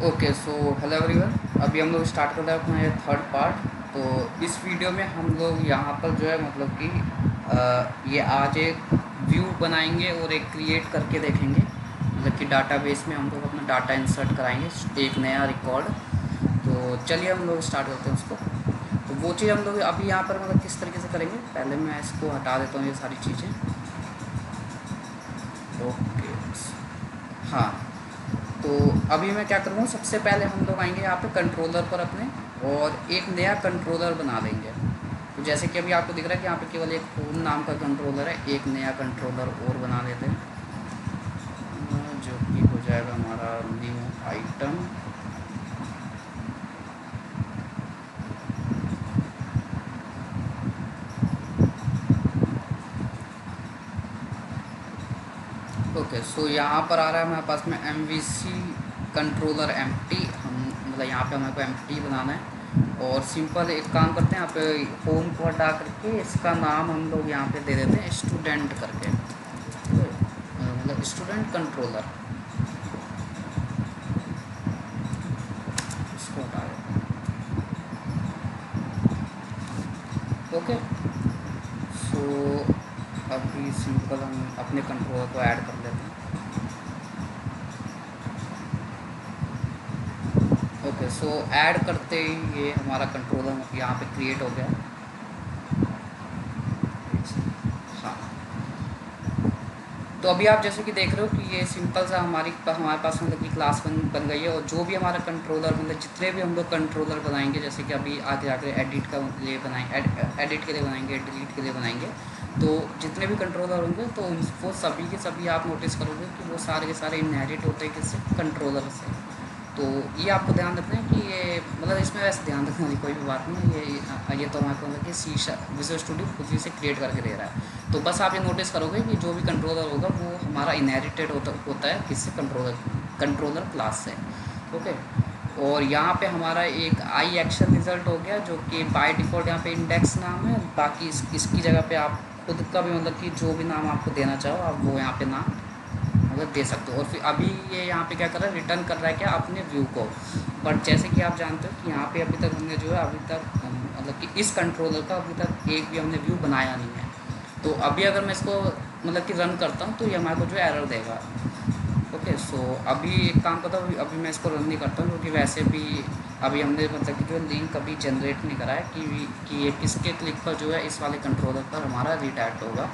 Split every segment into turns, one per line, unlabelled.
Okay so hello everyone. अभी हम लोग स्टार्ट कर रहे हैं अपना ये थर्ड पार्ट। तो इस वीडियो में हम लोग यहाँ पर जो है मतलब कि ये आज एक व्यू बनाएंगे और एक क्रिएट करके देखेंगे। मतलब कि डाटाबेस में हम लोग अपना डाटा इंसर्ट कराएंगे, एक नया रिकॉर्ड। तो चलिए हम लोग स्टार्ट करते हैं उसको। तो वो चीज़ हम लोग अभी यहाँ पर मतलब किस तरीके से करेंगे, पहले मैं इसको हटा देता हूँ ये सारी चीज़ें। ओके, हाँ। तो अभी मैं क्या करूँगा, सबसे पहले हम लोग आएंगे यहाँ पे कंट्रोलर पर अपने, और एक नया कंट्रोलर बना देंगे। तो जैसे कि अभी आपको दिख रहा है कि यहाँ पे केवल एक फ़ोन नाम का कंट्रोलर है, एक नया कंट्रोलर और बना देते हैं जो कि हो जाएगा हमारा न्यू आइटम। ओके सो यहाँ पर आ रहा है हमारे पास में MVC कंट्रोलर एम्प्टी। हम मतलब यहाँ पे हमें को एम्प्टी बनाना है, और सिंपल एक काम करते हैं, यहाँ पे होम को हटा करके इसका नाम हम लोग यहाँ पे दे देते हैं स्टूडेंट करके। मतलब स्टूडेंट कंट्रोलर, इसको हटा देते हैं। ओके सो अभी सिंपल हम अपने कंट्रोलर को ऐड कर लेते हैं। ओके सो ऐड करते ही ये हमारा कंट्रोलर यहाँ पे क्रिएट हो गया। हाँ, तो अभी आप जैसे कि देख रहे हो कि ये सिंपल सा हमारे पास मतलब कि क्लास बन गई है। और जो भी हमारा कंट्रोलर मतलब जितने भी हम लोग कंट्रोलर बनाएंगे, जैसे कि अभी आगे आगे एडिट का लिए बनाएंगे, एडिट के लिए बनाएंगे, डिलीट के लिए बनाएंगे, तो जितने भी कंट्रोलर होंगे तो वो सभी के सभी आप नोटिस करोगे कि वो सारे के सारे इनहेरिट होते हैं किससे, कंट्रोलर से। तो ये आपको ध्यान रखना है कि ये मतलब इसमें वैसे ध्यान रखने वाली कोई भी बात नहीं है। ये तो हमारे को मतलब कि शीशा विजुअल स्टूडियो खुद ही से क्रिएट करके दे रहा है। तो बस आप ये नोटिस करोगे कि जो भी कंट्रोलर होगा वो हमारा इनहेरिटेड होता है किससे, कंट्रोलर क्लास से। ओके, और यहाँ पे हमारा एक आई एक्शन रिज़ल्ट हो गया, जो कि बाय डिफ़ॉल्ट यहाँ पे इंडेक्स नाम है। बाकी इसकी जगह पे आप खुद का भी मतलब कि जो भी नाम आपको देना चाहो आप वो यहाँ पे नाम मतलब दे सकते हो। और फिर अभी ये यहाँ पे क्या कर रहा है, रिटर्न कर रहा है क्या, अपने व्यू को। बट जैसे कि आप जानते हो कि यहाँ पे अभी तक हमने जो है अभी तक मतलब कि इस कंट्रोलर का अभी तक एक भी हमने व्यू बनाया नहीं है। तो अभी अगर मैं इसको मतलब कि रन करता हूँ तो ये हमारे को जो एरर देगा। ओके सो अभी एक काम करता हूँ, अभी मैं इसको रन नहीं करता हूँ क्योंकि वैसे भी अभी हमने मतलब कि जो लिंक अभी जनरेट नहीं करा है कि ये किसके क्लिक पर जो है इस वाले कंट्रोलर पर हमारा रीडायरेक्ट होगा।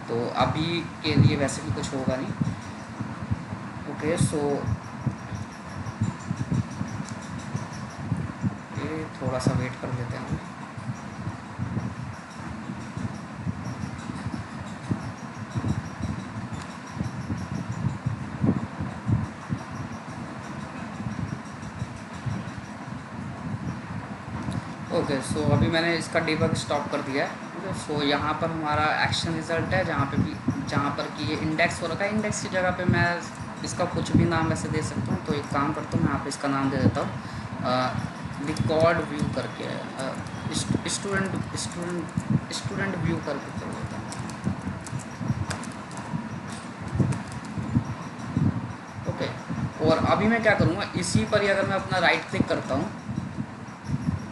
तो अभी के लिए वैसे भी कुछ होगा नहीं। ओके सो ये थोड़ा सा वेट कर लेते हैं हम। ओके सो अभी मैंने इसका डिबग स्टॉप कर दिया है। ओके सो यहाँ पर हमारा एक्शन रिज़ल्ट है, जहाँ पर कि ये इंडेक्स हो रखा है। इंडेक्स की जगह पे मैं इसका कुछ भी नाम वैसे दे सकता हूँ। तो एक काम करता हूँ, मैं यहाँ पे इसका नाम दे देता हूँ रिकॉर्ड व्यू करके, स्टूडेंट व्यू करके कर देता हूँ। ओके, और अभी मैं क्या करूँगा, इसी पर ही अगर मैं अपना राइट क्लिक करता हूँ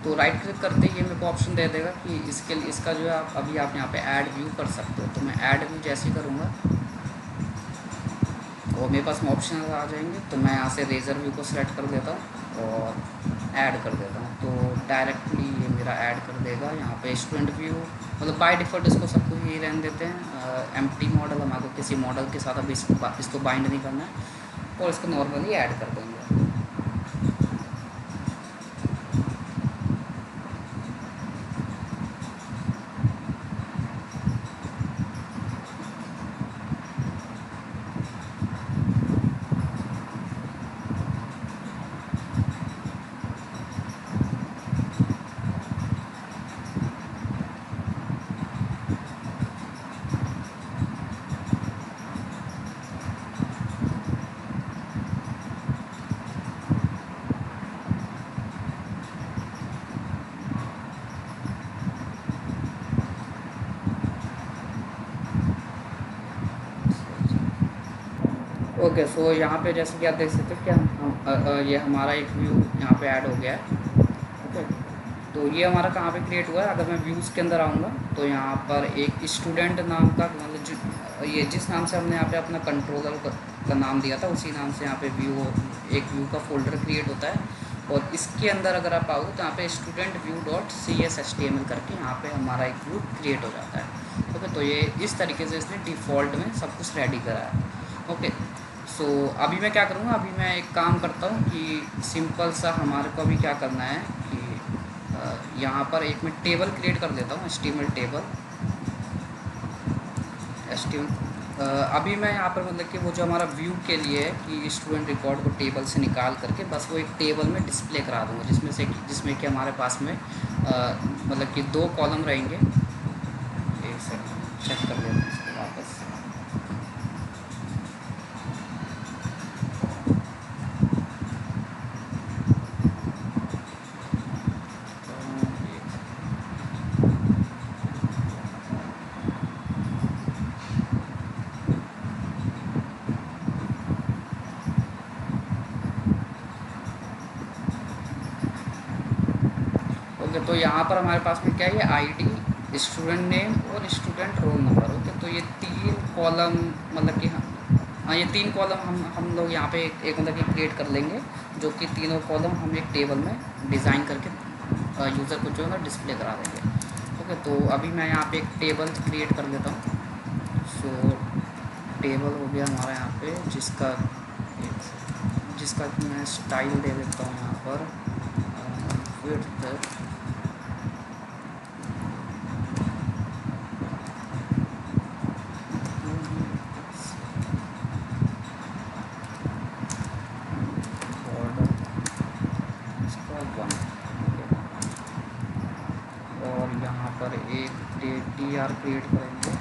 तो राइट क्लिक करते ही ये मेरे को ऑप्शन दे देगा कि इसके लिए इसका जो है आप अभी आप यहाँ पे ऐड व्यू कर सकते हो। तो मैं ऐड व्यू जैसे ही करूँगा और मेरे पास में ऑप्शन आ जाएंगे, तो मैं यहाँ से रेजर व्यू को सिलेक्ट कर देता हूँ और ऐड कर देता हूँ। तो डायरेक्टली ये मेरा ऐड कर देगा यहाँ पे स्टूडेंट व्यू। मतलब बाय डिफ़ॉल्ट इसको सबको यही रहने देते हैं, एम्प्टी मॉडल। हमारे को किसी मॉडल के साथ अभी इसको बाइंड नहीं करना है, और इसको नॉर्मली ऐड कर देंगे। ओके सो यहाँ पे जैसे कि आप देख सकते हो कि ये हमारा एक व्यू यहाँ पे ऐड हो गया है। ओके, तो ये हमारा कहाँ पे क्रिएट हुआ है, अगर मैं व्यूज़ के अंदर आऊँगा तो यहाँ पर एक स्टूडेंट नाम का मतलब ये जिस नाम से हमने यहाँ पे अपना कंट्रोलर का नाम दिया था उसी नाम से यहाँ पे एक व्यू का फोल्डर क्रिएट होता है। और इसके अंदर अगर आप आओगे तो यहाँ पे स्टूडेंट व्यू डॉट CSHTML करके यहाँ पे हमारा एक व्यू क्रिएट हो जाता है। ओके, तो ये इस तरीके से इसने डिफ़ॉल्ट में सब कुछ रेडी करा है। ओके, सो अभी मैं क्या करूँगा, अभी मैं एक काम करता हूँ कि सिंपल सा हमारे को अभी क्या करना है कि यहाँ पर एक मैं टेबल क्रिएट कर देता हूँ, HTML टेबल। अभी मैं यहाँ पर मतलब कि वो जो हमारा व्यू के लिए है कि स्टूडेंट रिकॉर्ड को टेबल से निकाल करके बस वो एक टेबल में डिस्प्ले करा दूँगा, जिसमें कि हमारे पास में मतलब कि 2 कॉलम रहेंगे। एक सेकंड चेक कर लेते हैं इसको वापस। ओके, तो यहाँ पर हमारे पास में क्या है, ये आईडी, स्टूडेंट नेम और स्टूडेंट रोल नंबर। ओके, तो ये 3 कॉलम मतलब कि हाँ ये 3 कॉलम हम लोग यहाँ पे एक मतलब कि क्रिएट कर लेंगे, जो कि तीनों कॉलम हम एक टेबल में डिज़ाइन करके यूज़र को जो है ना डिस्प्ले करा देंगे। ओके, तो अभी मैं यहाँ पे एक टेबल क्रिएट कर लेता हूँ। सो टेबल हो गया हमारा यहाँ पे, जिसका कि मैं स्टाइल दे देता हूँ यहाँ पर विड्थ। और यहाँ पर एक TR क्रिएट करेंगे,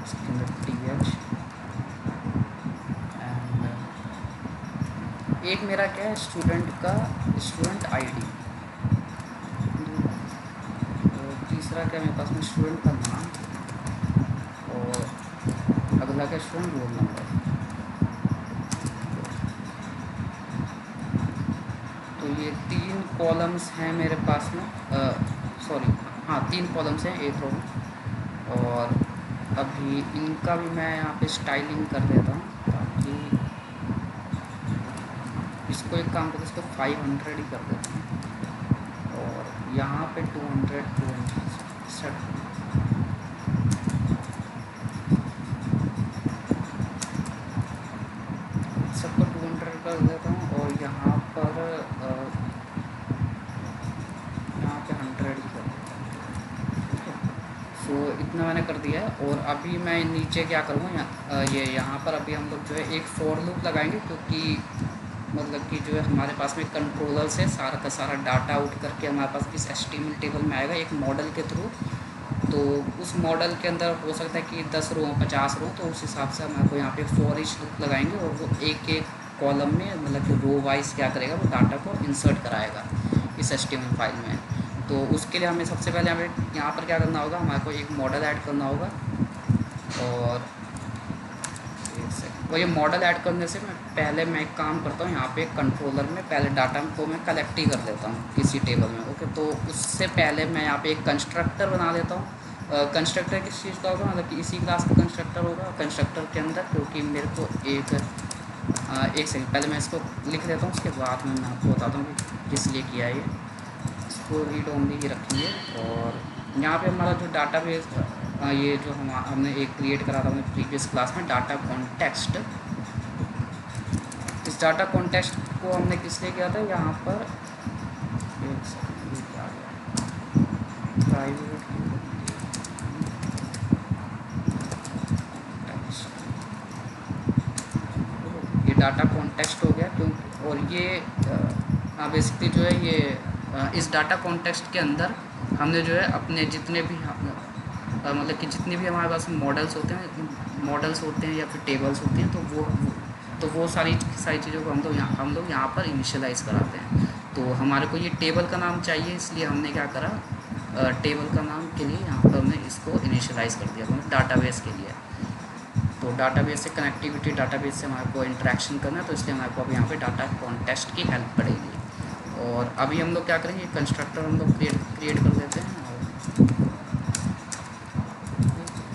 इसके अंदर TH। एंड एक मेरा क्या है, स्टूडेंट ID। और तीसरा क्या मेरे पास में, स्टूडेंट का नाम। और अगला क्या, स्टूडेंट रोल नंबर। तो ये 3 कॉलम्स हैं मेरे पास में, सॉरी हाँ 3 कॉलम्स हैं एक रो में। और अभी इनका भी मैं यहाँ पे स्टाइलिंग कर देता हूँ, ताकि इसको एक काम करते इसको 500 ही कर देता हूँ। और यहाँ पे 200 सेट, सबको 200 कर देता हूँ। और यहाँ पर 100 ही कर देता हूँ। सो इतना मैंने कर दिया है। और अभी मैं नीचे क्या करूँगा, यहाँ पर अभी हम लोग जो है एक फॉर लूप लगाएंगे, क्योंकि मतलब कि जो है हमारे पास में कंट्रोलर से सारा का सारा डाटा आउट करके हमारे पास इस HTML टेबल में आएगा एक मॉडल के थ्रू। तो उस मॉडल के अंदर हो सकता है कि 10 रो 50 रो, तो उस हिसाब से हमारे को यहाँ पे फॉर ईच लूप लगाएंगे और वो एक एक कॉलम में मतलब कि रो वाइज क्या करेगा, वो डाटा को इंसर्ट कराएगा इस HTML फाइल में। तो उसके लिए हमें सबसे पहले यहाँ पर क्या करना होगा, हमारे को एक मॉडल ऐड करना होगा। और ये मॉडल ऐड करने से मैं एक काम करता हूँ, यहाँ पे कंट्रोलर में पहले डाटा को मैं कलेक्ट ही कर लेता हूँ किसी टेबल में। ओके, तो उससे पहले मैं यहाँ पे एक कंस्ट्रक्टर बना देता हूँ। कंस्ट्रक्टर किस चीज़ का होगा, मतलब कि इसी क्लास का कंस्ट्रक्टर होगा। कंस्ट्रक्टर के अंदर क्योंकि मेरे को एक सेकंड पहले मैं इसको लिख देता हूँ, उसके बाद में मैं आपको बताता हूँ कि किस लिए किया है ये। इसको रीड ओनली ही रखेंगे। और यहाँ पे हमारा जो डाटाबेस, ये जो हमने एक क्रिएट करा था अपने प्रीवियस क्लास में, डाटा कॉन्टेक्स्ट। इस डाटा कॉन्टेक्स्ट को हमने किस लिए किया था, यहाँ पर एक सेकंड क्या गया, प्राइवेट ये डाटा कॉन्टेक्स्ट हो गया क्योंकि। और ये बेसिकली जो है ये इस डाटा कॉन्टेक्स्ट के अंदर हमने जो है अपने जितने भी मतलब कि जितने भी हमारे पास मॉडल्स होते हैं या फिर टेबल्स होते हैं, तो वो सारी चीज़ों को हम लोग यहाँ पर इनिशियलाइज़ कराते हैं। तो हमारे को ये टेबल का नाम चाहिए, इसलिए हमने क्या करा, टेबल का नाम के लिए यहाँ पर हमने इसको इनिशियलाइज़ कर दिया, मतलब डाटाबेस के लिए। तो डाटाबेस से कनेक्टिविटी, डाटाबेस से हमारे को इंटरेक्शन करना है, तो इसलिए हमारे को अब यहाँ पे डाटा कॉन्टेक्स्ट की हेल्प पड़ेगी। और अभी हम लोग क्या करेंगे, कंस्ट्रक्टर हम लोग क्रिएट कर देते हैं और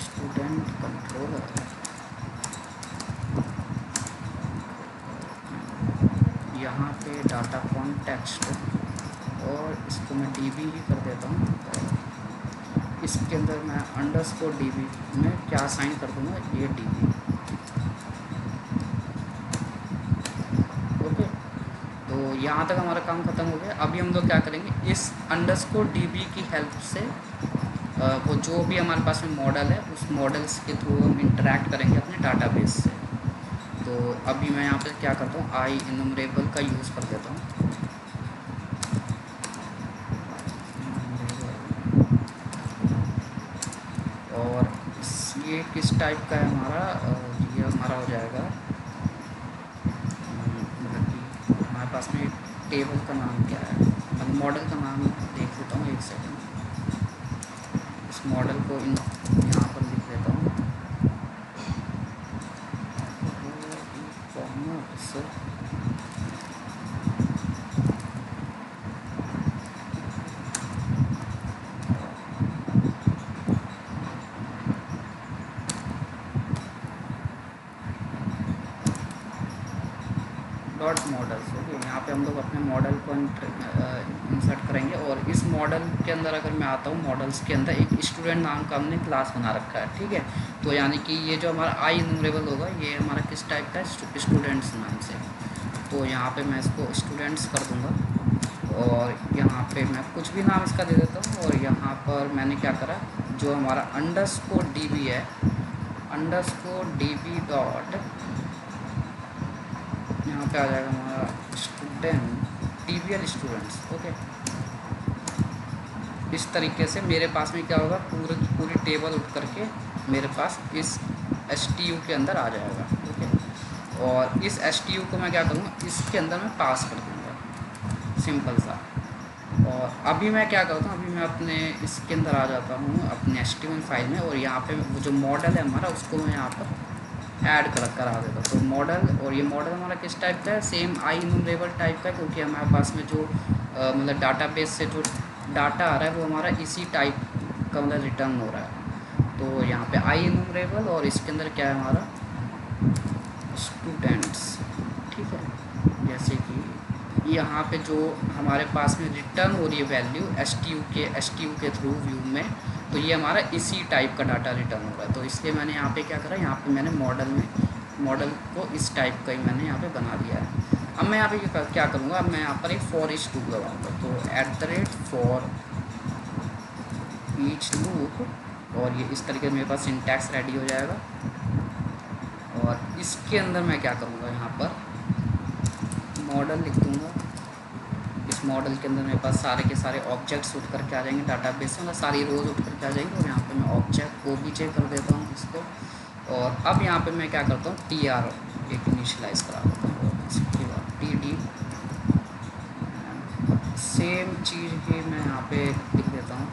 स्टूडेंट कंट्रोलर, यहाँ पे डाटा कॉन्टेक्स्ट, और इसको मैं डीबी ही कर देता हूँ। और इसके अंदर मैं अंडरस्कोर डीबी में क्या असाइन कर दूँगा, ये डीबी। ओके, तो यहाँ तक हमारा काम ख़त्म हो गया। अभी हम लोग क्या करेंगे, इस अंडरस्कोर डीबी की हेल्प से वो जो भी हमारे पास में मॉडल है, उस मॉडल्स के थ्रू हम इंटरेक्ट करेंगे अपने डाटाबेस से। तो अभी मैं यहाँ पे क्या करता हूँ, आई इनुमरेबल का यूज़ कर देता हूँ। और ये किस टाइप का है हमारा, ये हमारा हो जाएगा, मतलब कि हमारे पास में टेबल का नाम क्या है, मतलब मॉडल का नाम देख लेता हूँ, एक सेकंड। इस मॉडल को यहाँ पर लिख लेता हूँ, कॉमर्स। Dot models. ओके, यहाँ पे हम लोग अपने मॉडल को इंसर्ट करेंगे। और इस मॉडल के अंदर अगर मैं आता हूँ, मॉडल्स के अंदर एक स्टूडेंट नाम का हमने क्लास बना रखा है, ठीक है। तो यानी कि ये जो हमारा आई इनुमरेबल होगा, ये हमारा किस टाइप का है, स्टूडेंट्स नाम से। तो यहाँ पे मैं इसको स्टूडेंट्स कर दूँगा, और यहाँ पे मैं कुछ भी नाम इसका दे देता हूँ। और यहाँ पर मैंने क्या करा, जो हमारा अंडरस्कोर डीबी है, अंडरस्कोर डीबी डॉट, यहाँ पे आ जाएगा हमारा स्टूडेंट टीबीएल स्टूडेंट्स। ओके, इस तरीके से मेरे पास में क्या होगा, पूरी टेबल उठ करके मेरे पास इस STU के अंदर आ जाएगा। ओके, और इस STU को मैं क्या करूँगा, इसके अंदर मैं पास कर दूँगा, सिंपल सा। और अभी मैं क्या करता हूँ, अभी मैं अपने इसके अंदर आ जाता हूँ अपने HTML फाइल में, और यहाँ पे वो जो मॉडल है हमारा, उसको मैं यहाँ पर ऐड करा देता हूँ। तो मॉडल, और ये मॉडल हमारा किस टाइप का है, सेम आई इनुमरेबल टाइप का, क्योंकि हमारे पास में जो मतलब डाटाबेस से जो डाटा आ रहा है वो हमारा इसी टाइप का मतलब रिटर्न हो रहा है। तो यहाँ पे आई इनुमरेबल, और इसके अंदर क्या है हमारा, स्टूडेंट्स, ठीक है। जैसे कि यहाँ पे जो हमारे पास में रिटर्न हो रही है वैल्यू STU के थ्रू व्यू में, तो ये हमारा इसी टाइप का डाटा रिटर्न हो रहा है। तो इसलिए मैंने यहाँ पे क्या करा, यहाँ पे मैंने मॉडल को इस टाइप का ही मैंने यहाँ पे बना दिया है। अब मैं यहाँ पे क्या करूँगा, अब मैं यहाँ पर एक फॉर ईच लूप लगाऊंगा। तो @for ईच लूप, और ये इस तरीके से मेरे पास सिंटैक्स रेडी हो जाएगा। और इसके अंदर मैं क्या करूँगा, यहाँ पर मॉडल लिख दूँगा। इस मॉडल के अंदर मेरे पास सारे के सारे ऑब्जेक्ट्स उठ करके आ जाएंगे डाटाबेस से, मतलब सारी रोज उठ करके आ जाएंगी। और यहाँ पे मैं ऑब्जेक्ट OBJ कर देता हूँ इसको। और अब यहाँ पे मैं क्या करता हूँ, TR एक इनिशलाइज करा देता हूँ, और इसके बाद TD, सेम चीज़ ही मैं यहाँ पे लिख देता हूँ।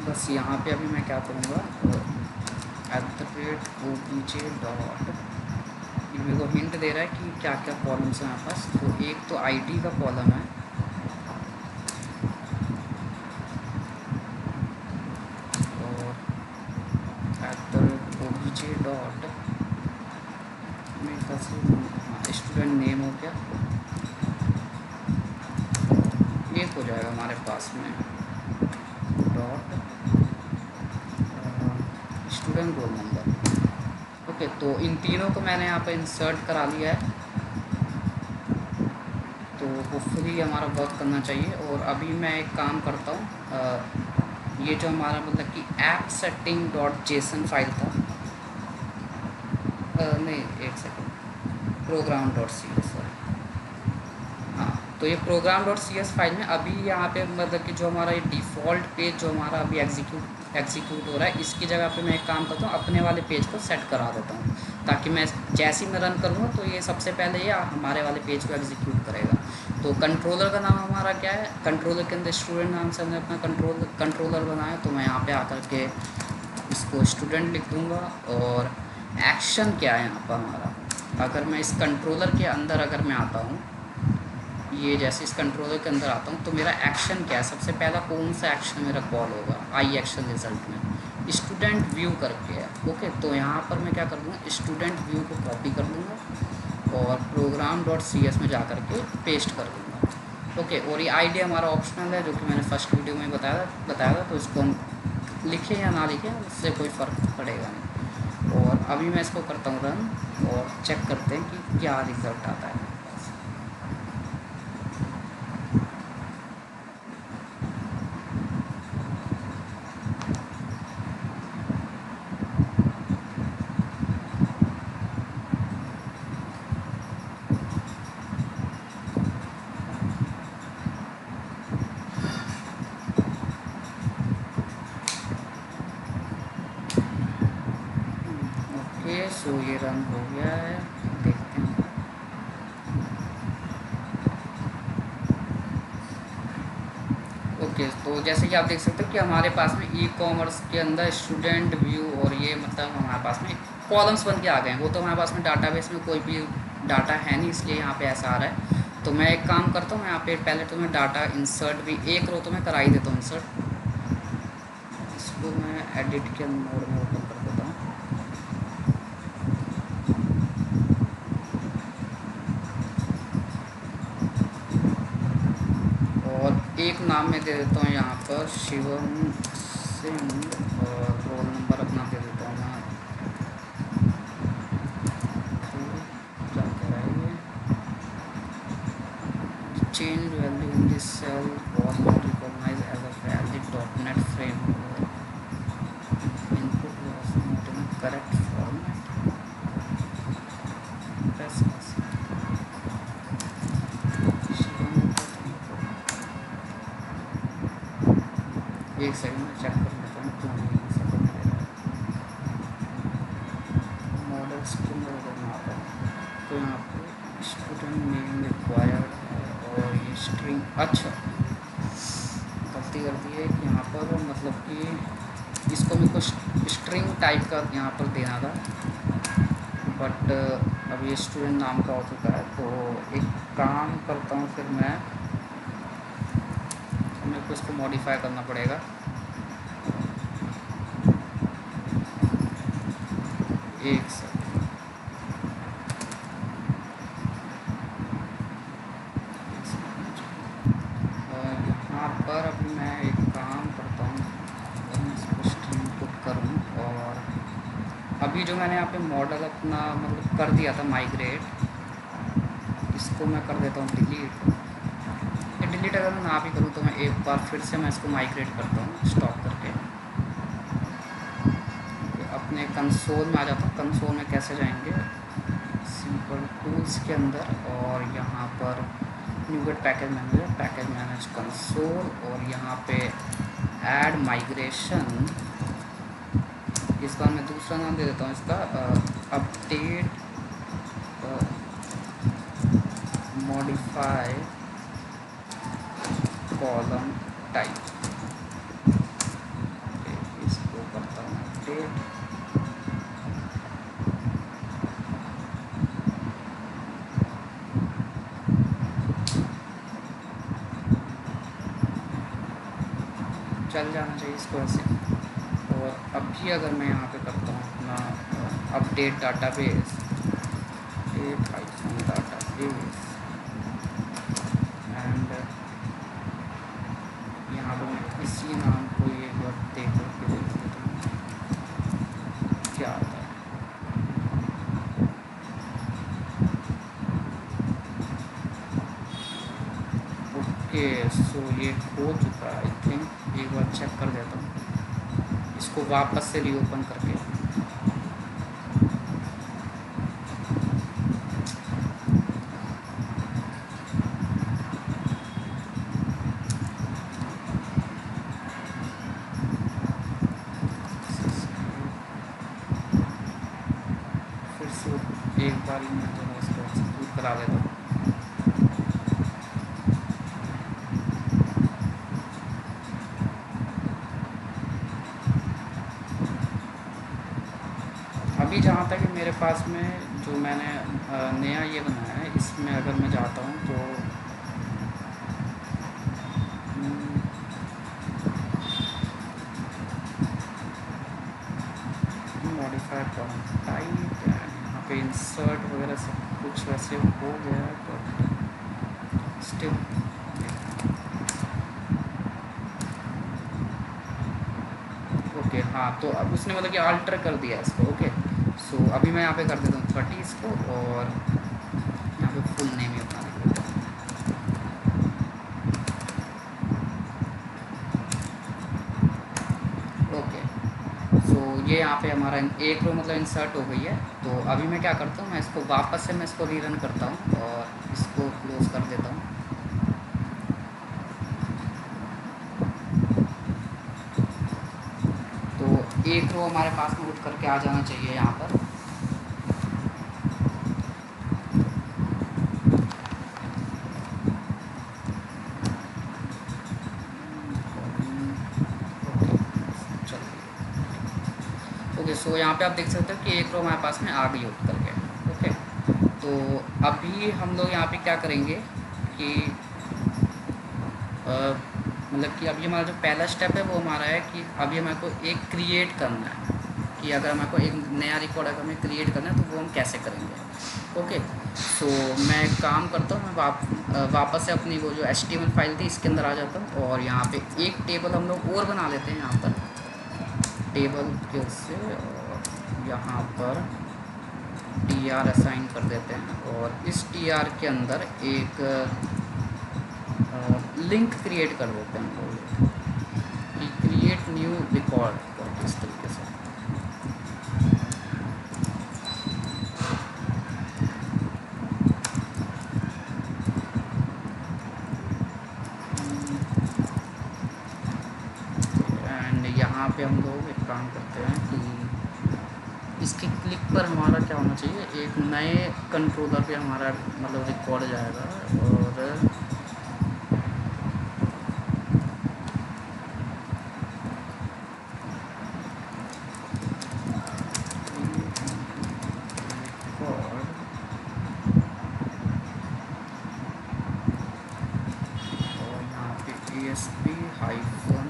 बस यहाँ पे अभी मैं क्या करूँगा, @OBJ डॉट, ये मेरे को हिंट दे रहा है कि क्या क्या कॉलम्स हैं हमारे पास। तो एक तो ID का कॉलम है, और @OBJ डॉट मेरे पास स्टूडेंट नेम हो गया, एक हो जाएगा हमारे पास में dot student roll number. Okay, तो इन तीनों को मैंने यहाँ पर इंसर्ट करा लिया है। तो होपफुली हमारा वर्क करना चाहिए। और अभी मैं एक काम करता हूँ, ये जो हमारा मतलब कि app_setting.json फाइल था, नहीं एक सेकंड, program.cs, हाँ, तो ये program.cs फाइल में अभी यहाँ पे मतलब कि जो हमारा ये डिफ़ॉल्ट पेज जो हमारा अभी एग्जीक्यूट हो रहा है, इसकी जगह पे मैं एक काम करता हूँ, अपने वाले पेज को सेट करा देता हूँ, ताकि मैं जैसे ही मैं रन करूँगा तो ये सबसे पहले ये हमारे वाले पेज को एग्जीक्यूट करेगा। तो कंट्रोलर का नाम हमारा क्या है, कंट्रोलर के अंदर स्टूडेंट नाम से हमने अपना कंट्रोलर बनाया, तो मैं यहाँ पे आकर के इसको स्टूडेंट लिख दूँगा। और एक्शन क्या है यहाँ पर हमारा, अगर मैं इस कंट्रोलर के अंदर अगर मैं आता हूँ, ये जैसे इस कंट्रोलर के अंदर आता हूँ तो मेरा एक्शन क्या है, सबसे पहला कौन सा एक्शन मेरा कॉल होगा आई एक्शन रिजल्ट में, स्टूडेंट व्यू करके है। ओके, तो यहाँ पर मैं क्या कर दूँगा, स्टूडेंट व्यू को कॉपी कर लूँगा और प्रोग्राम डॉट सी एस में जा कर के पेस्ट कर दूँगा। ओके, और ये आईडी हमारा ऑप्शनल है, जो कि मैंने फर्स्ट वीडियो में बताया था, तो इसको हम लिखें या ना लिखें उससे कोई फ़र्क पड़ेगा नहीं। और अभी मैं इसको करता हूँ रन और चेक करते हैं कि क्या रिज़ल्ट आता है। ओके, सो ये रन हो गया है, देखते हैं। ओके, तो जैसे कि आप देख सकते हो कि हमारे पास में ई कॉमर्स के अंदर स्टूडेंट व्यू और ये मतलब हमारे पास में कॉलम्स बन के आ गए हैं। वो तो हमारे पास में डाटाबेस में कोई भी डाटा है नहीं, इसलिए यहाँ पे ऐसा आ रहा है। तो मैं एक काम करता हूँ, यहाँ पे पहले तो मैं डाटा इंसर्ट भी एक रो तो मैं करा ही देता हूँ इंसर्ट। इसको मैं एडिट के मोड में ओपन कर देता हूँ। और एक नाम में दे देता हूँ यहाँ पर शिवम सिंह, और रोल नंबर अपना दे देता हूँ मैं, क्या कह रहा है ये, change value in this cell was not recognized as a valid .NET framework. Input was not in a correct format. Press एक सेकंड में चेक कर लेता हूँ क्यों नहीं ऐसा कर रहा है। मॉडल स्ट्रिंग अगर मैं आता हूँ तो यहाँ पे स्टूडेंट नेम रिक्वायर्ड है और ये स्ट्रिंग, अच्छा गलती कर दी है कि यहाँ पर मतलब कि इसको मेरे को स्ट्रिंग टाइप का यहाँ पर देना था, बट अब ये स्टूडेंट नाम का हो चुका है। तो एक काम करता हूँ फिर मैं, मेरे को इसको मॉडिफाई करना पड़ेगा। एक सेकंड, यहाँ पर अभी मैं एक काम करता हूँ, मैं इसको स्ट्रिंग पुट करूँ। और अभी जो मैंने यहाँ पे मॉडल अपना मतलब कर दिया था माइग्रेट, इसको मैं कर देता हूँ डिलीट। ये डिलीट अगर मैं ना भी करूँ तो मैं एक बार फिर से मैं इसको माइग्रेट करता हूँ स्टॉप करके, अपने कंसोल में आ जाता हूँ। कंसोल में कैसे जाएंगे, सिंपल टूल्स के अंदर और यहाँ पर NuGet package manager, package manage console, और यहाँ पे ऐड माइग्रेशन। इस बार मैं दूसरा नाम दे देता हूँ इसका, अपडेट मॉडिफाई कॉलम टाइप। इसको करता हूँ अपडेट। चल जाना चाहिए इसको ऐसे। और अभी अगर मैं यहाँ पे करता हूँ अपना अपडेट डाटाबेस, डाटाबेस, एंड यहाँ पर मैं इसी नाम को एक बार देख करके देख देता हूँ क्या आता है। ओके, सो ये हो चुका है आई थिंक, एक बार चेक कर देता हूँ इसको वापस से रीओपन करके। फिर से एक बार ही मैं जो है इसको एक्सिक्यूट करा देता हूँ। अभी जहाँ तक है मेरे पास में जो मैंने नया ये बनाया है, इसमें अगर मैं जाता हूँ तो मॉडिफाई फॉर्म टाइप, यहाँ पे इंसर्ट वगैरह सब कुछ वैसे हो गया है, बट स्टिल ओके। हाँ, तो अब उसने मतलब कि अल्टर कर दिया इसको। ओके, सो अभी मैं यहाँ पे कर देता हूँ 30 इसको, और यहाँ पे फुल नेम ही अपना लिख देता हूँ। ओके, सो ये यहाँ पे हमारा एक रो मतलब इंसर्ट हो गई है। तो अभी मैं क्या करता हूँ, मैं इसको वापस से मैं इसको रीरन करता हूँ और इसको क्लोज कर देता हूँ। तो एक रो हमारे पास में उठ करके आ जाना चाहिए यहाँ पर। ओके, सो यहाँ पे आप देख सकते हो कि एक रो हमारे पास में आ गई उठ करके। ओके, तो अभी हम लोग यहाँ पे क्या करेंगे कि मतलब कि अभी हमारा जो पहला स्टेप है वो हमारा है कि अभी हमारे को एक क्रिएट करना है, कि अगर हमारे को एक नया रिकॉर्ड अगर हमें क्रिएट करना है तो वो हम कैसे करेंगे। ओके, सो मैं एक काम करता हूँ, मैं वापस से अपनी वो जो HTML फाइल थी इसके अंदर आ जाता हूँ, और यहाँ पे एक टेबल हम लोग और बना लेते हैं यहाँ पर टेबल के उससे, और यहाँ पर tr असाइन कर देते हैं, और इस tr के अंदर एक लिंक क्रिएट कर देते हैं हम लोग कि क्रिएट न्यू रिकॉर्ड, इस तरीके से। एंड यहाँ पे हम लोग एक काम करते हैं कि इसके क्लिक पर हमारा क्या होना चाहिए, एक नए कंट्रोलर पे हमारा मतलब रिकॉर्ड जाएगा, और ASP हाइफन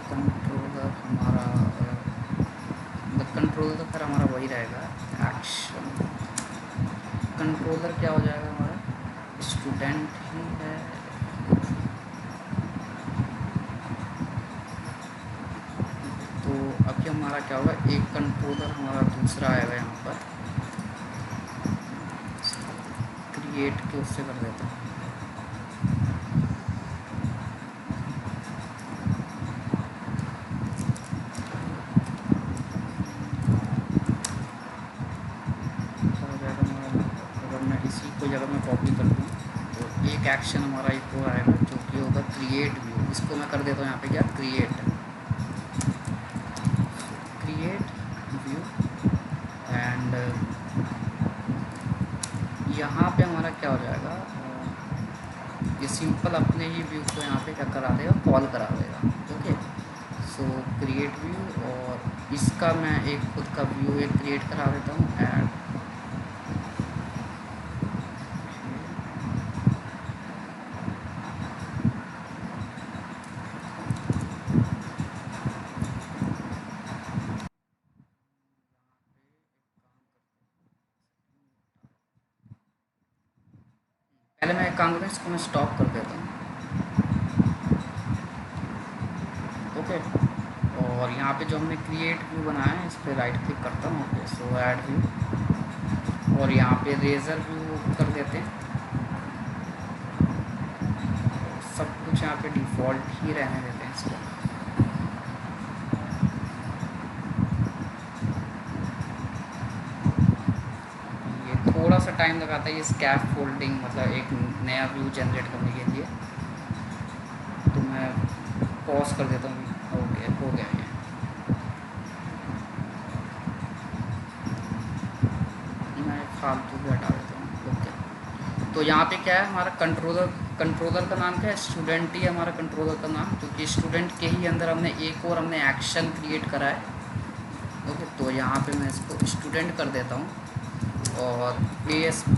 कंट्रोलर हमारा कंट्रोलर तो फिर हमारा वही रहेगा, एक्शन कंट्रोलर क्या हो जाएगा हमारा, स्टूडेंट ही है। तो अभी हमारा क्या होगा, एक कंट्रोलर हमारा दूसरा आएगा यहाँ पर, क्रिएट के उससे कर देता हूँ। अगर मैं कॉपी कर दूँ तो एक एक्शन हमारा एक वो आएगा जो कि होगा क्रिएट व्यू। इसको मैं कर देता हूँ यहाँ पे क्या, क्रिएट व्यू, एंड यहाँ पे हमारा क्या हो जाएगा, ये सिंपल अपने ही व्यू को यहाँ पे क्या करा देगा, कॉल करा देगा। ओके, सो क्रिएट व्यू, और इसका मैं एक खुद का व्यू एक क्रिएट करा देता हूँ, एंड पहले मैं एक काम करता हूँ, इसको मैं स्टॉप कर देता हूँ। ओके, और यहाँ पे जो हमने क्रिएट व्यू बनाया है इस पर राइट क्लिक करता हूँ। ओके, सो ऐड व्यू, और यहाँ पे रेजर व्यू कर देते हैं। सब कुछ यहाँ पे डिफ़ॉल्ट ही रहने देते हैं इसको। ये थोड़ा सा टाइम लगाता है ये स्कैफ फोल्डिंग, मतलब एक नया व्यू जनरेट करने के लिए। तो मैं पॉज कर देता हूँ। ओके, हो गया ये। मैं फालतू भी हटा देता हूँ। ओके, तो यहाँ पे क्या है, हमारा कंट्रोलर का नाम क्या है, स्टूडेंट ही है हमारा कंट्रोलर का नाम, क्योंकि स्टूडेंट के ही अंदर हमने एक और हमने एक्शन क्रिएट करा है। ओके, तो यहाँ पे मैं इसको स्टूडेंट कर देता हूँ और ASP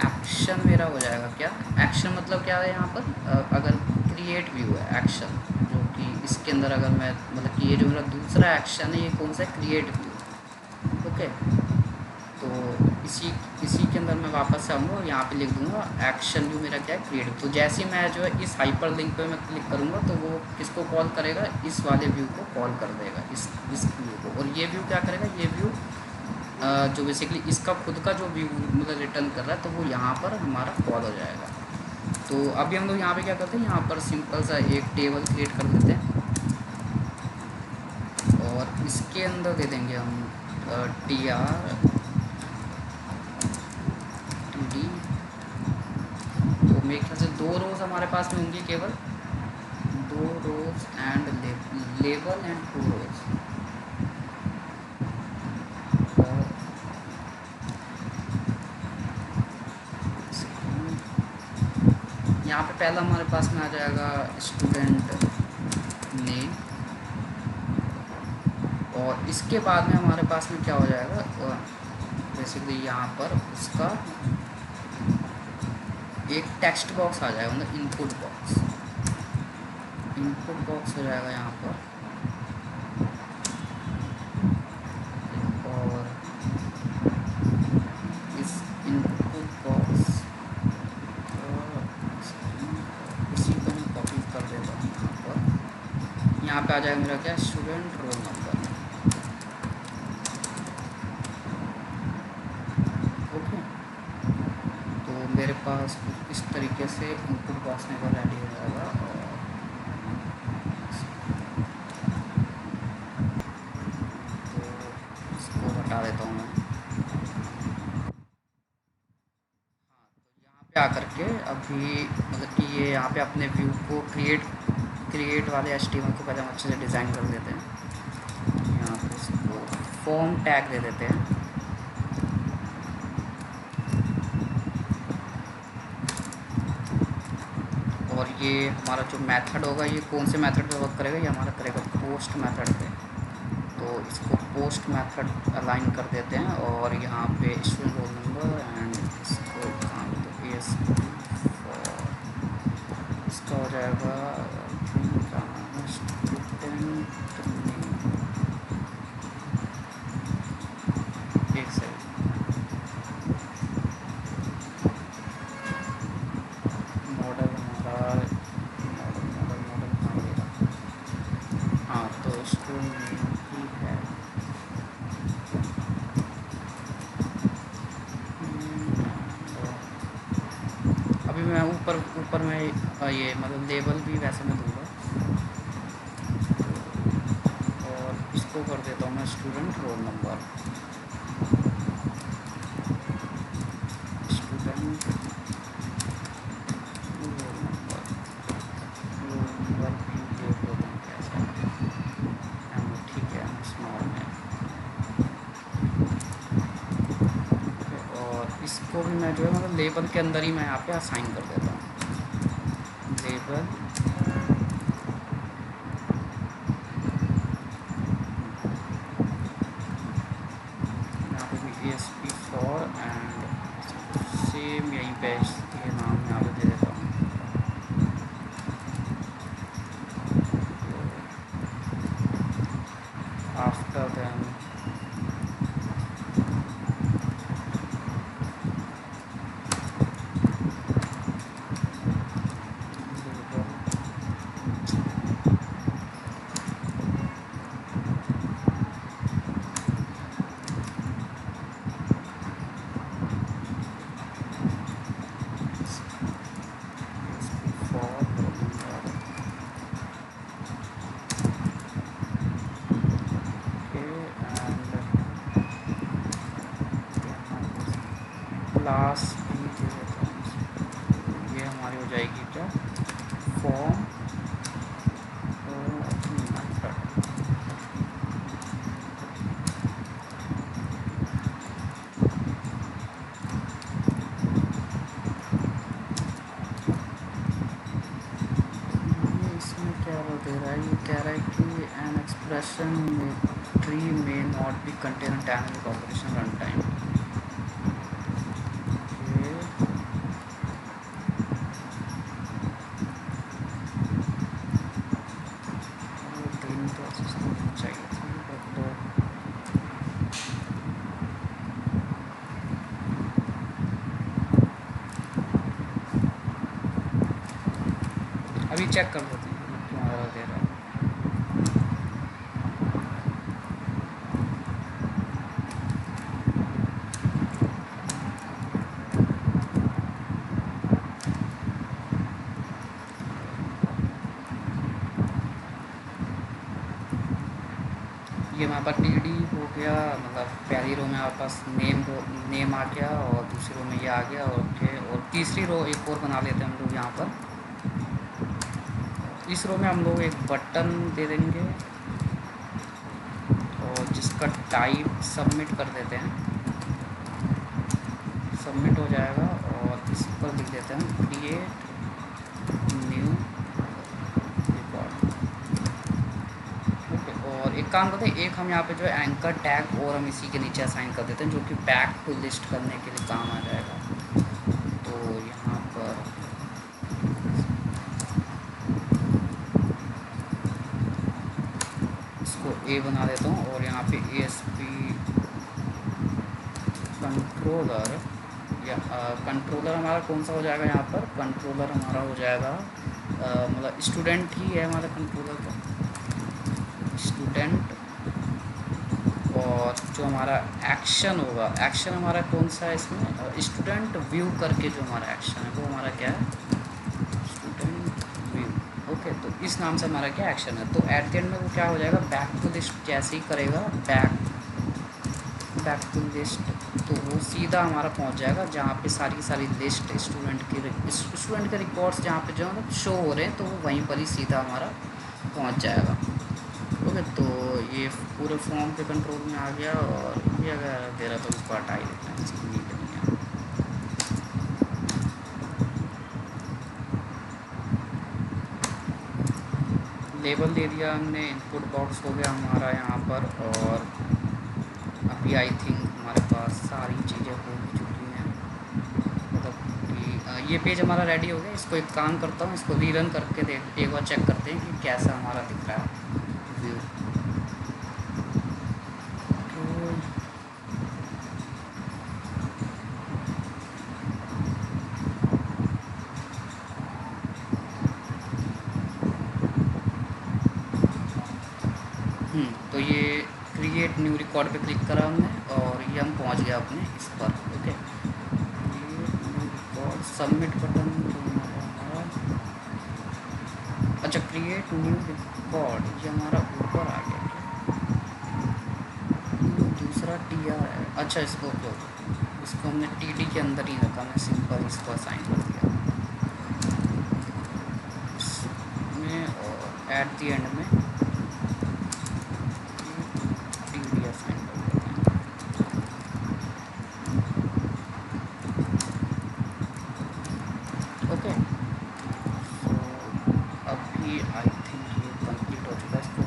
एक्शन मेरा हो जाएगा क्या। एक्शन मतलब क्या है यहाँ पर, अगर क्रिएट व्यू है एक्शन, जो कि इसके अंदर अगर मैं मतलब कि ये जो मेरा दूसरा एक्शन है ये कौन सा है, क्रिएट व्यू। ओके, तो इसी इसी के अंदर मैं वापस से आऊँगा और यहाँ पे लिख दूँगा एक्शन व्यू मेरा क्या है, क्रिएट। तो जैसे ही मैं जो है इस हाइपर लिंक पे मैं क्लिक करूँगा तो वो किसको कॉल करेगा, इस वाले व्यू को कॉल कर देगा, इस व्यू को। और ये व्यू क्या करेगा, ये व्यू जो बेसिकली इसका खुद का जो व्यू मतलब रिटर्न कर रहा है, तो वो यहाँ पर हमारा कॉल हो जाएगा। तो अभी हम लोग यहाँ पे क्या करते हैं, यहाँ पर सिंपल सा एक टेबल क्रिएट कर देते हैं और इसके अंदर दे देंगे हम TR TD। तो मेरे ख्याल से 2 रोज़ हमारे पास में होंगी केवल, 2 रोज़ एंड लेबल एंड 2 रोज़। यहाँ पे पहला हमारे पास में आ जाएगा स्टूडेंट नेम और इसके बाद में हमारे पास में क्या हो जाएगा, बेसिकली यहाँ पर उसका एक टेक्स्ट बॉक्स आ जाएगा, मतलब इनपुट बॉक्स हो जाएगा यहाँ पर। और इस इनपुट बॉक्स इसी को मैं कॉपी कर देता हूँ यहाँ पर। यहाँ पे आ जाएगा मेरा क्या, स्टूडेंट रोल नंबर। ओके, तो मेरे पास इस तरीके से इनपुट बॉक्स में रेडी हो जाएगा। और तो इसको हटा देता हूँ मैं। पे आकर के अभी मतलब कि ये यहाँ पे अपने व्यू को क्रिएट वाले HTML को पहले हम अच्छे से डिज़ाइन कर देते हैं। यहाँ पे इसको फॉर्म टैग दे देते हैं। और ये हमारा जो मेथड होगा ये कौन से मेथड पे वर्क करेगा, ये हमारा करेगा पोस्ट मेथड पे। तो इसको पोस्ट मेथड अलाइन कर देते हैं और यहाँ पे स्टूडेंट रोल नंबर एंड इसको ASP और इसका हो जाएगा स्टूडेंट। एक सेकंड, मॉडल हमारा मॉडल कहाँ गया, हाँ तो स्टूडेंट ही है। अभी मैं ऊपर में ये मतलब लेबल भी वैसे मैं दूँगा और इसको कर देता हूँ मैं student roll number. Student roll number भी देख लेते हैं कैसा है, ठीक है स्मॉल में। और इसको भी मैं जो है मतलब लेबल के अंदर ही मैं यहाँ पे असाइन कर देता हूँ, लेबल यहाँ पे भी ASP4 एंड सेम यहीं पे ये नाम यहाँ पे दे देता हूँ। आफ्टर देन क्लास भी दे देता हूँ। ये हमारी हो जाएगी क्या, फॉर्म मेथड। इसमें क्या बोल दे रहा है, ये कह रहा है कि एन एक्सप्रेशन ट्री में not not be contain dynamic operation run time. चाहिए थी तो अभी चेक कर लेते हैं क्यों एरर दे रहा है। ये हमारे पास टी डी हो गया, मतलब पहली रो में हमारे पास नेम आ गया और दूसरी रो में ये आ गया। ओके, और तीसरी रो एक और बना लेते हैं हम लोग यहाँ पर। इस रो में हम लोग एक बटन दे देंगे और जिसका टाइप सबमिट कर देते हैं, सबमिट हो जाएगा। और इस पर लिख देते हैं क्रिएट न्यू रिकॉर्ड। ओके, और एक काम करते हैं, एक हम यहाँ पे जो है एंकर टैग और हम इसी के नीचे असाइन कर देते हैं, जो कि बैक टू लिस्ट करने के लिए काम आ जाएगा। तो यहाँ पर इसको ए बना देता हूँ और यहाँ पे ASP कंट्रोलर, या कंट्रोलर हमारा कौन सा हो जाएगा, यहाँ पर कंट्रोलर हमारा हो जाएगा मतलब स्टूडेंट ही है हमारा कंट्रोलर का, स्टूडेंट। और जो हमारा एक्शन होगा, एक्शन हमारा कौन सा है इसमें, स्टूडेंट व्यू करके जो हमारा एक्शन है वो हमारा क्या है, स्टूडेंट व्यू। ओके, तो इस नाम से हमारा क्या एक्शन है। तो एट द एंड में वो क्या हो जाएगा, बैक टू लिस्ट जैसे ही करेगा, बैक टू लिस्ट, तो वो सीधा हमारा पहुंच जाएगा जहाँ पे सारी की सारी लिस्ट स्टूडेंट के रिकॉर्ड्स जहाँ पे जो मतलब शो हो रहे हैं, तो वो वहीं पर ही सीधा हमारा पहुंच जाएगा। ओके, तो ये पूरे फॉर्म के कंट्रोल में आ गया। और ये अगर दे रहा तो उसको हटा ही देते हैं, इसकी नीड नहीं है। लेबल दे दिया हमने, इनपुट बॉक्स हो गया हमारा यहाँ पर। और अभी आई थिंक हमारे पास सारी चीज़ें हो चुकी हैं, मतलब कि ये पेज हमारा रेडी हो गया। इसको एक काम करता हूँ, इसको रीरन करके एक बार चेक करते हैं कि कैसा हमारा दिख रहा है व्यू। तो ये क्रिएट न्यू रिकॉर्ड पे क्लिक करा हमने और ये हम पहुंच गया अपने इस पर। Okay, create new record, submit button हमारा, अच्छा क्रिएट न्यू रिकॉर्ड ये हमारा ऊपर आ गया क्या, दूसरा TR है। अच्छा, इसको इसको हमने TD के अंदर ही रखा, मैं सिंपल इसको असाइन कर दिया में। और एट द एंड में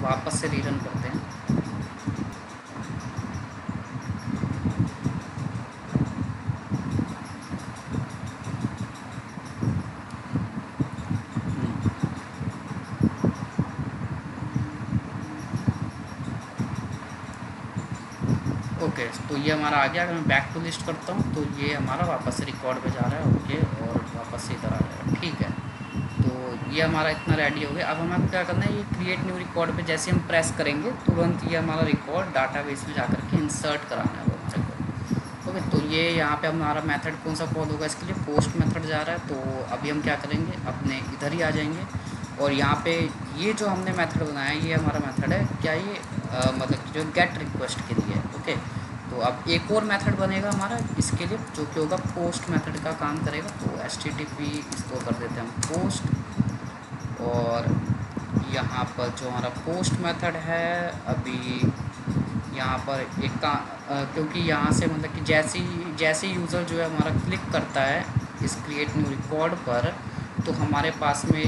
वापस से रीरन करते हैं। ओके, तो ये हमारा आ गया। अगर मैं बैक टू लिस्ट करता हूँ तो ये हमारा वापस से रिकॉर्ड पे जा रहा है। ओके, और वापस से इधर आ जाएगा। ठीक है, तो ये हमारा इतना रेडी हो गया। अब हमें क्या करना है, ये क्रिएट न्यू रिकॉर्ड पे जैसे हम प्रेस करेंगे तुरंत ये हमारा रिकॉर्ड डाटाबेस में जा करके इंसर्ट कराना है वो हमारे को। ओके, तो ये यहाँ पे हमारा मेथड कौन सा कॉल होगा, इसके लिए पोस्ट मेथड जा रहा है। तो अभी हम क्या करेंगे, अपने इधर ही आ जाएंगे और यहाँ पे ये जो हमने मेथड बनाया है, ये हमारा मेथड है क्या, ये मतलब जो गेट रिक्वेस्ट के लिए। ओके, तो अब एक और मेथड बनेगा हमारा इसके लिए, जो कि होगा पोस्ट मेथड का काम करेगा। तो HTTP इसको कर देते हैं हम पोस्ट। और यहाँ पर जो हमारा पोस्ट मेथड है, अभी यहाँ पर एक का क्योंकि यहाँ से मतलब कि जैसे यूज़र जो है हमारा क्लिक करता है इस क्रिएट न्यू रिकॉर्ड पर, तो हमारे पास में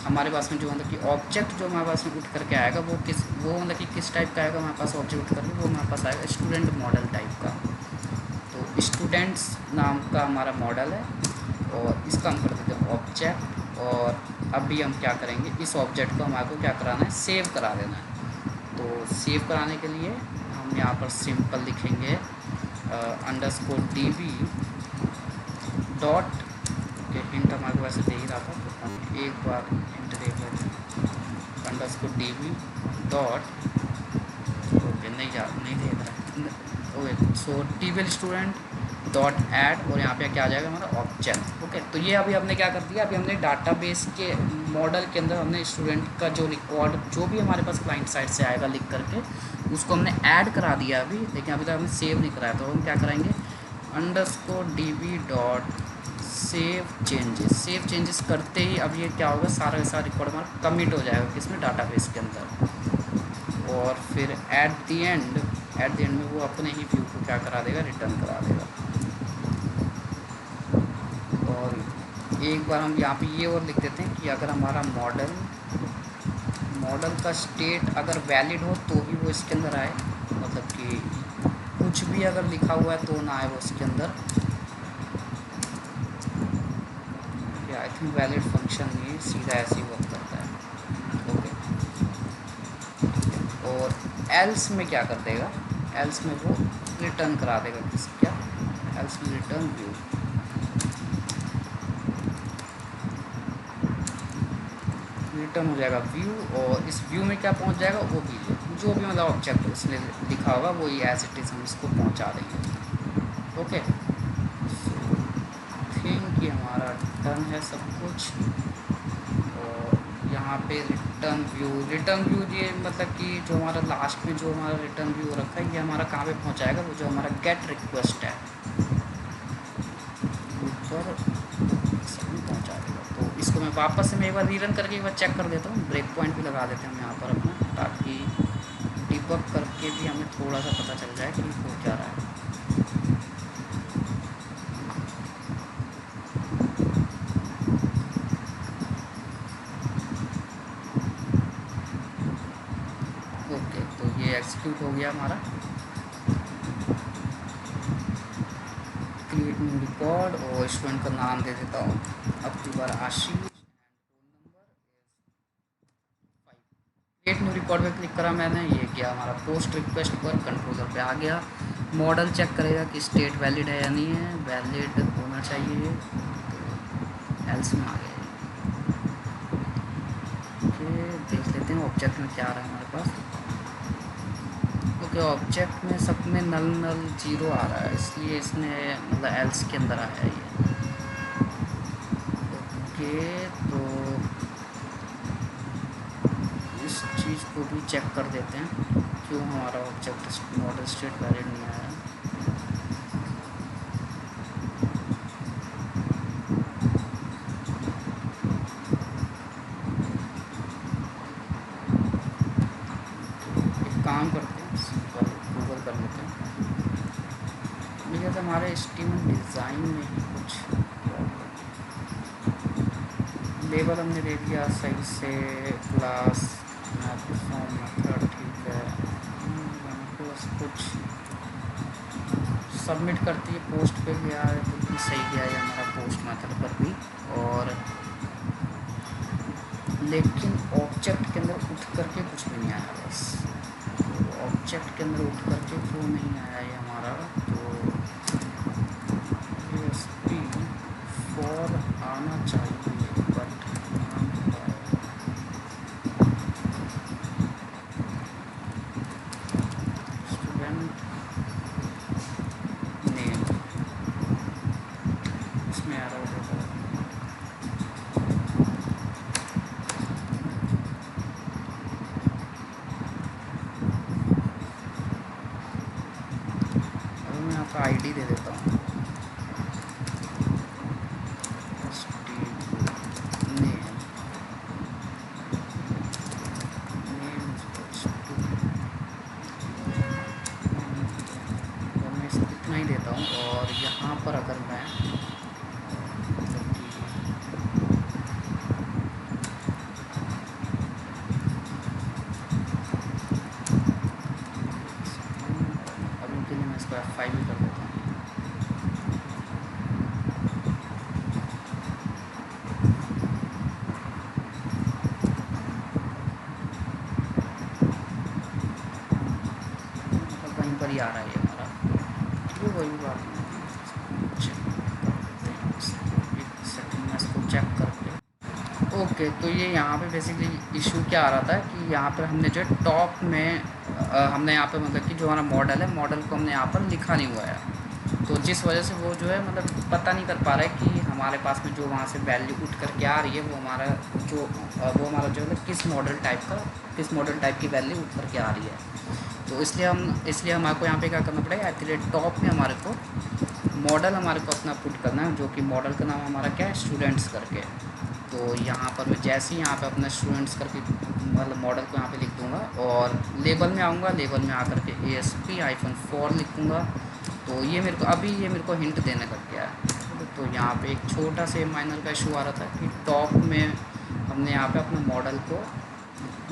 हमारे पास में जो मतलब कि ऑब्जेक्ट जो हमारे पास में उठ करके आएगा वो मतलब कि किस टाइप का आएगा हमारे पास ऑब्जेक्ट उठ करके, वो हमारे पास आएगा स्टूडेंट मॉडल टाइप का। तो स्टूडेंट्स नाम का हमारा मॉडल है और इसका हम कर देते हैं ऑब्जेक्ट। और अभी हम क्या करेंगे, इस ऑब्जेक्ट को हमारे को क्या कराना है, सेव करा देना है। तो सेव कराने के लिए हम यहाँ पर सिंपल लिखेंगे अंडरस्कोर डी बी डॉट के हिंट हमारे को वैसे दे ही रहा था, तो हम एक बार हिंट देख लेते हैं। Underscore D B dot, okay नहीं दे रहा है, okay so TBL student dot add, और यहाँ पे क्या आ जाएगा हमारा ऑब्जेक्ट। ओके, तो ये अभी हमने क्या कर दिया, अभी हमने डाटाबेस के मॉडल के अंदर हमने स्टूडेंट का जो रिकॉर्ड जो भी हमारे पास क्लाइंट साइड से आएगा लिख करके उसको हमने ऐड करा दिया अभी, लेकिन अभी तक हमने सेव नहीं कराया। तो हम क्या करेंगे, underscore D B dot save changes करते ही अब ये क्या होगा, सारा का सारा रिकॉर्ड हमारा कमिट हो जाएगा किसमें, डाटाबेस के अंदर। और फिर एट द एंड में वो अपने ही व्यू को क्या करा देगा, रिटर्न करा देगा। और एक बार हम यहाँ पे ये और लिख देते हैं कि अगर हमारा मॉडल का स्टेट अगर वैलिड हो तो ही वो इसके अंदर आए, मतलब कि कुछ भी अगर लिखा हुआ है तो ना आए वो इसके अंदर। आई थिंक वैलिड फंक्शन नहीं, सीधा ऐसे ही वर्क करता है। ओके, और एल्स में क्या कर देगा, एल्स में वो रिटर्न करा देगा क्या, एल्स में रिटर्न व्यू। रिटर्न हो जाएगा व्यू, और इस व्यू में क्या पहुंच जाएगा, वो भी जो भी मतलब ऑब्जेक्ट उसने लिखा होगा वो ये एज इट इज़ हम इसको पहुंचा देंगे। ओके, थिंक ये हमारा डन है सब कुछ। और यहाँ पे रिटर्न व्यू ये मतलब कि जो हमारा लास्ट में जो हमारा रिटर्न व्यू रखा है ये हमारा कहाँ पे पहुँचाएगा, वो जो हमारा गेट रिक्वेस्ट है ऊपर पहुँचा देगा। तो इसको मैं वापस से मैं एक बार रीरन करके एक बार चेक कर देता हूँ, ब्रेक पॉइंट भी लगा देते हैं हम यहाँ पर अपना, ताकि डिबग करके भी हमें थोड़ा सा पता चल जाए कि हो क्या रहा है। ओके, तो ये एग्जीक्यूट हो गया हमारा। क्रिएट न्यू रिकॉर्ड, और स्टूडेंट का नाम दे देता हूँ अब की बार आशीष। क्रिएट न्यू रिकॉर्ड पे क्लिक करा मैंने, ये किया हमारा पोस्ट रिक्वेस्ट पर कंट्रोलर पे आ गया। मॉडल चेक करेगा कि स्टेट वैलिड है या नहीं है, वैलिड होना चाहिए, तो एल्स में आ गया। ओके, देख लेते हैं ऑब्जेक्ट में क्या आ रहा है हमारे पास। ओके, ऑब्जेक्ट में सब में नल 0 आ रहा है, इसलिए इसने मतलब एल्स के अंदर आया है ये। ओके, तो इस चीज़ को भी चेक कर देते हैं क्यों हमारा ऑब्जेक्ट मॉडल स्टेट वैलिड नहीं आया। एक काम करते हैं, सिंपल गूगल कर लेते हैं। मुझे तो हमारे एचटीएमएल डिज़ाइन में ही कुछ लेबल हमने दे दिया सही से, क्लास फॉर्म मेथड ठीक है, बस कुछ सबमिट करती है पोस्ट पे गया है, बिल्कुल सही गया है हमारा पोस्ट मेथड पर भी। और लेकिन ऑब्जेक्ट के अंदर उठ करके कुछ भी नहीं आया, बस ऑब्जेक्ट के अंदर उठ करके क्यों नहीं आया ये हमारा, तो फॉर आना चाहिए बट स्टूडेंट नेम इसमें आ रहा होगा। अब मैं यहाँ पर आईडी दे देता हूँ, नहीं देता हूँ। और यहाँ पर अगर मैं इसको F5 भी कर देता हूँ। मतलब वहीं पर ही आ रहा है ये हमारा, ठीक है, कोई भी बात नहीं। चेक कर देते हैं एक सेकंड में इसको चेक करके। ओके, तो ये यहाँ पे बेसिकली इशू क्या आ रहा था कि यहाँ पर हमने जो है टॉप में हमने यहाँ पे मतलब कि जो हमारा मॉडल है, मॉडल को हमने यहाँ पर लिखा नहीं हुआ है, तो जिस वजह से वो जो है मतलब पता नहीं कर पा रहा है कि हमारे पास में जो वहाँ से वैल्यू उठ करके आ रही है वो हमारा जो वो हमारा जो है किस मॉडल टाइप की वैल्यू उठ करके आ रही है। तो इसलिए हमारे को यहाँ पे क्या करना पड़ेगा, टॉप में हमारे को मॉडल हमारे को अपना पुट करना है, जो कि मॉडल का नाम हमारा क्या है, स्टूडेंट्स करके। तो यहाँ पर मैं जैसे ही यहाँ पे अपना स्टूडेंट्स करके मतलब मॉडल को यहाँ पे लिख दूँगा और लेबल में आऊँगा, लेबल में आकर के ASP-4 लिखूँगा। तो ये मेरे को हिंट देने लग गया है। तो यहाँ पे एक छोटा से माइनर का इशू आ रहा था कि टॉप में हमने यहाँ पे अपने मॉडल को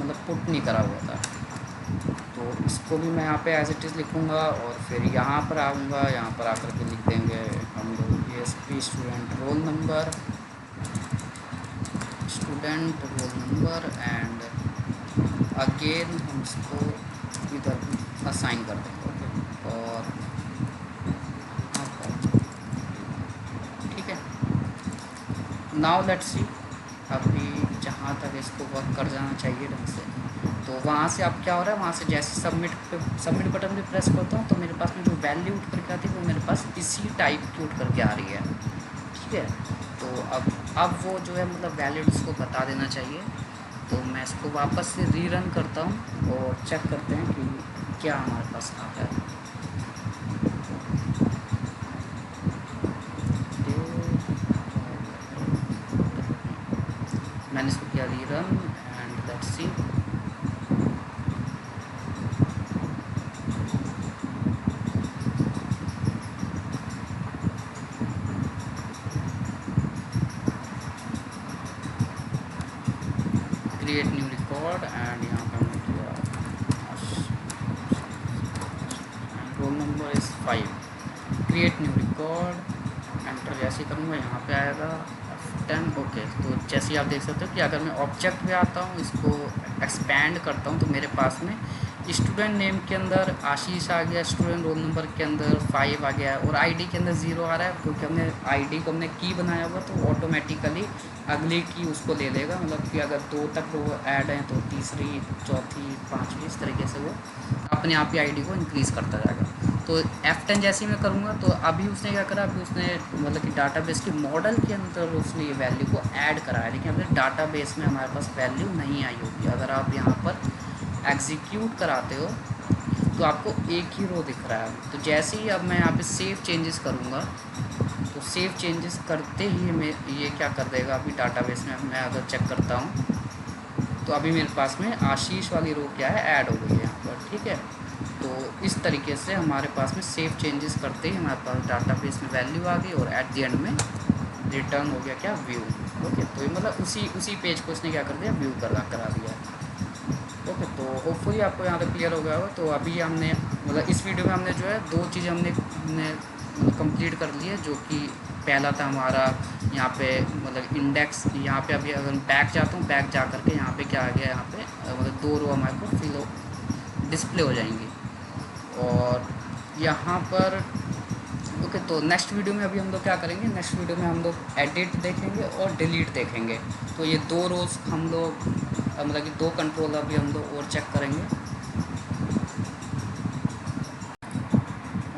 मतलब पुट नहीं करा हुआ था। तो इसको भी मैं यहाँ पे एज इट इज़ लिखूँगा और फिर यहाँ पर आऊँगा, यहाँ पर आकर के लिख देंगे हम लोग ASP student roll number and again हम इसको इधर असाइन कर देंगे। ओके, और ठीक है, नाउ लेट्स सी। अभी जहाँ तक इसको वर्क कर जाना चाहिए ढंग से, तो वहाँ से अब क्या हो रहा है, वहाँ से जैसे सबमिट बटन भी प्रेस करता हूँ तो मेरे पास में जो वैल्यू उठ करके आती है वो मेरे पास इसी टाइप की उठ करके आ रही है, ठीक है। तो अब वो जो है मतलब वैलिड इसको बता देना चाहिए। तो मैं इसको वापस से रीरन करता हूँ और चेक करते हैं कि क्या हमारे पास आ रहा है। मैंने इसको किया rerun and let's see. Create new record and यहाँ पर हमने किया roll number is 5। Create new record enter जैसे करूँगा यहाँ पे आएगा F10। ओके, तो जैसे आप देख सकते हो कि अगर मैं ऑब्जेक्ट पे आता हूँ, इसको एक्सपैंड करता हूँ, तो मेरे पास में स्टूडेंट नेम के अंदर आशीष आ गया, स्टूडेंट रोल नंबर के अंदर 5 आ गया और आईडी के अंदर 0 आ रहा है, क्योंकि हमने आईडी को हमने की बनाया हुआ, तो ऑटोमेटिकली अगली की उसको ले लेगा। मतलब कि अगर 2 तक वो ऐड हैं तो तीसरी, चौथी, पाँचवीं, इस तरीके से वो अपने आप ही आईडी को इंक्रीज़ करता जाएगा। तो F10 जैसे ही मैं करूँगा तो अभी उसने क्या करा, अभी उसने मतलब कि डाटाबेस के मॉडल के अंदर उसने ये वैल्यू को ऐड करा है, लेकिन अपने डाटाबेस में हमारे पास वैल्यू नहीं आई होगी। अगर आप यहाँ पर एग्जीक्यूट कराते हो तो आपको एक ही रो दिख रहा है। तो जैसे ही अब मैं यहाँ पे सेव चेंजेस करूँगा, तो सेव चेंजेस करते ही मैं ये क्या कर देगा, अभी डाटाबेस में मैं अगर चेक करता हूँ तो अभी मेरे पास में आशीष वाली रो क्या है, ऐड हो गई है यहाँ पर, ठीक है। तो इस तरीके से हमारे पास में सेव चेंजेस करते ही हमारे पास डाटाबेस में वैल्यू आ गई और एट द एंड में रिटर्न हो गया क्या, व्यू। ओके, तो ये मतलब उसी पेज को उसने क्या कर दिया, व्यू करा दिया। ओके, तो होपफुली आपको यहाँ तक क्लियर हो गया होगा। तो अभी हमने मतलब इस वीडियो में हमने जो है 2 चीज़ें हमने कंप्लीट कर ली है, जो कि पहला था हमारा यहाँ पे मतलब इंडेक्स। यहाँ पे अभी अगर बैक जाता हूँ, बैक जा करके यहाँ पे क्या आ गया, यहाँ पे मतलब 2 रो हमारे को डिस्प्ले हो जाएंगी। और यहाँ पर ओके, तो नेक्स्ट वीडियो में अभी हम लोग क्या करेंगे, नेक्स्ट वीडियो में हम लोग एडिट देखेंगे और डिलीट देखेंगे। तो ये 2 रोज़ हम लोग मतलब कि 2 कंट्रोल अभी हम लोग और चेक करेंगे।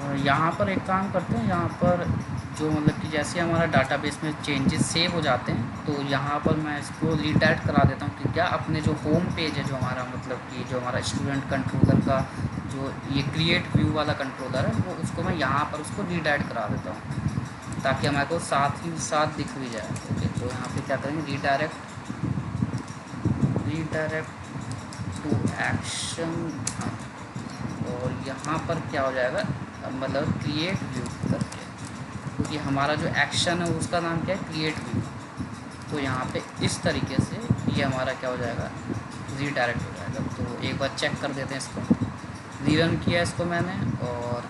और यहाँ पर एक काम करते हैं, यहाँ पर जो मतलब कि जैसे हमारा डाटाबेस में चेंजेस सेव हो जाते हैं, तो यहाँ पर मैं इसको रीडायरेक्ट करा देता हूँ कि क्या अपने जो होम पेज है, जो हमारा मतलब कि जो हमारा स्टूडेंट कंट्रोलर का जो ये क्रिएट व्यू वाला कंट्रोलर है, वो उसको मैं यहाँ पर उसको रीडायरेक्ट करा देता हूँ, ताकि हमारे को साथ ही साथ दिख भी जाए। ओके, तो यहाँ पे क्या करेंगे, रीडायरेक्ट टू एक्शन, और यहाँ पर क्या हो जाएगा, मतलब क्रिएट व्यू करके, क्योंकि हमारा जो एक्शन है उसका नाम क्या है, क्रिएट व्यू। तो यहाँ पे इस तरीके से ये हमारा क्या हो जाएगा, रीडायरेक्ट हो जाएगा। तो एक बार चेक कर देते हैं इसको, रीरन किया इसको मैंने और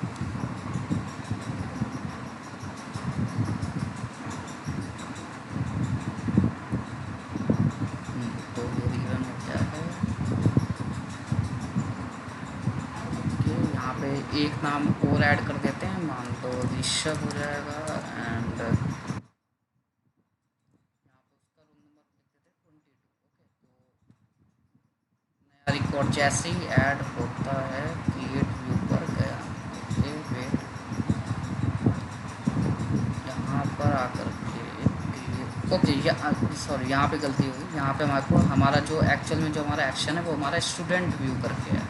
यहाँ पे एक नाम और ऐड कर देते हैं, मान लो ऋषभ हो जाएगा। एंड यहाँ पे उसका रोल नंबर लिख देते हैं 22। ओके, तो नया रिकॉर्ड जैसे ही ऐड होता है क्रिएट व्यू पर गया। ओके वेट, यहाँ पर आकर के ओके, सॉरी यहाँ पे गलती होगी। यहाँ पे हमारे को हमारा जो एक्चुअल में जो हमारा एक्शन है वो हमारा स्टूडेंट व्यू करके है।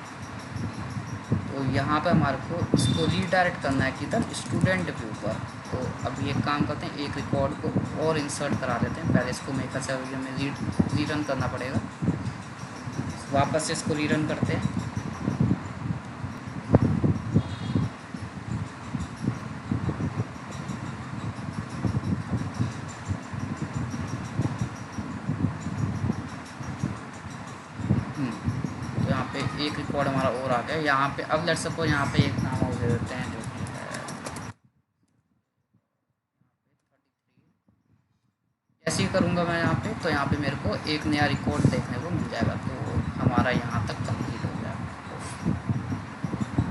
तो यहाँ पे हमारे को इसको रीडायरेक्ट करना है किधर, स्टूडेंट व्यू पर। तो अभी एक काम करते हैं, एक रिकॉर्ड को और इंसर्ट करा देते हैं। पहले इसको मेकर से हमें रीरन करना पड़ेगा। वापस से इसको रीरन करते हैं। तो यहाँ पे एक रिकॉर्ड हमारा और आ गया। यहाँ पे अब लेट्स सपोज यहाँ पे एक नाम और दे देते हैं जो कि है, ऐसे ही करूँगा मैं यहाँ पे। तो यहाँ पे मेरे को एक नया रिकॉर्ड देखने को मिल जाएगा। तो हमारा यहाँ तक